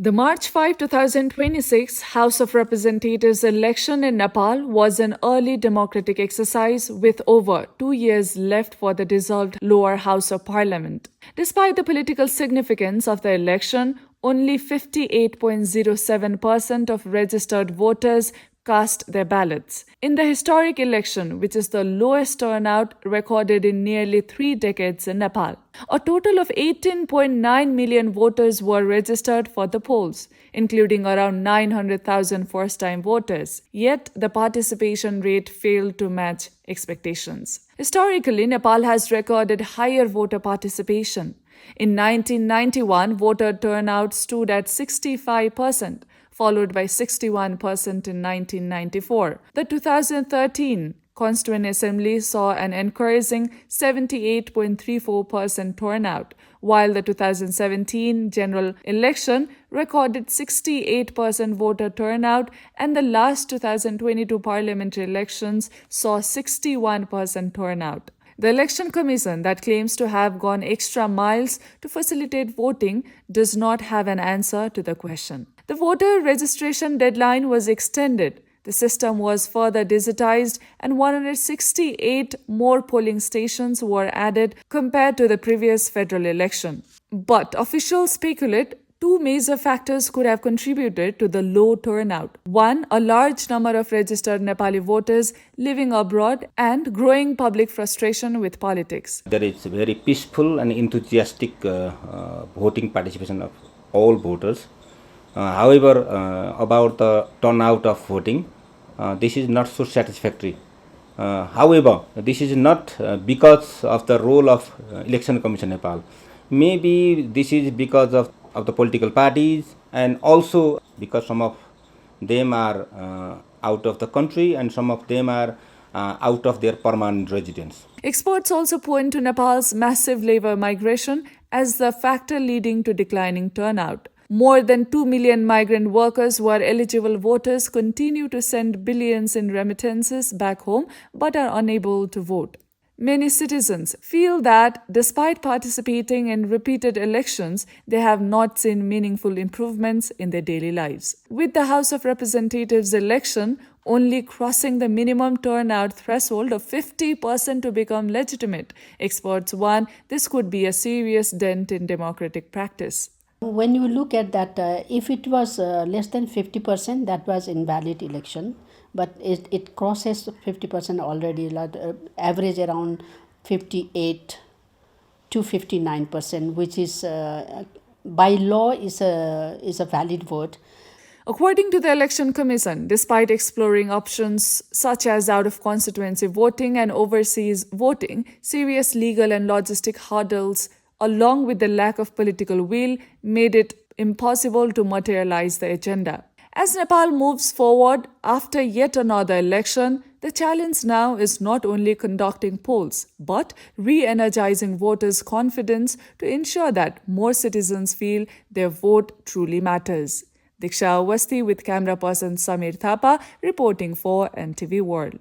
The March 5, 2026 House of Representatives election in Nepal was an early democratic exercise with over 2 years left for the dissolved lower house of parliament. Despite the political significance of the election, only 58.07% of registered voters cast their ballots. In the historic election, which is the lowest turnout recorded in nearly 3 decades in Nepal, a total of 18.9 million voters were registered for the polls, including around 900,000 first-time voters. Yet, the participation rate failed to match expectations. Historically, Nepal has recorded higher voter participation. In 1991, voter turnout stood at 65%, followed by 61% in 1994. The 2013 Constituent Assembly saw an encouraging 78.34% turnout, while the 2017 general election recorded 68% voter turnout, and the last 2022 parliamentary elections saw 61% turnout. The Election Commission, that claims to have gone extra miles to facilitate voting, does not have an answer to the question. The voter registration deadline was extended. The system was further digitized and 168 more polling stations were added compared to the previous federal election. But officials speculate two major factors could have contributed to the low turnout. One, a large number of registered Nepali voters living abroad and growing public frustration with politics. There is very peaceful and enthusiastic voting participation of all voters. However, about the turnout of voting, this is not so satisfactory. However, this is not because of the role of Election Commission Nepal. Maybe this is because of the political parties, and also because some of them are out of the country and some of them are out of their permanent residence. Experts also point to Nepal's massive labor migration as the factor leading to declining turnout. More than 2 million migrant workers who are eligible voters continue to send billions in remittances back home but are unable to vote. Many citizens feel that despite participating in repeated elections, they have not seen meaningful improvements in their daily lives. With the House of Representatives election only crossing the minimum turnout threshold of 50% to become legitimate, experts warn this could be a serious dent in democratic practice. When you look at that, if it was less than 50%, that was invalid election. But it crosses 50% already, average around 58 to 59%, which is by law is a valid vote. According to the Election Commission, despite exploring options such as out-of-constituency voting and overseas voting, serious legal and logistic hurdles along with the lack of political will made it impossible to materialize the agenda. As Nepal moves forward after yet another election, the challenge now is not only conducting polls, but re-energizing voters' confidence to ensure that more citizens feel their vote truly matters. Diksha Awasthi with camera person Samir Thapa reporting for NTV World.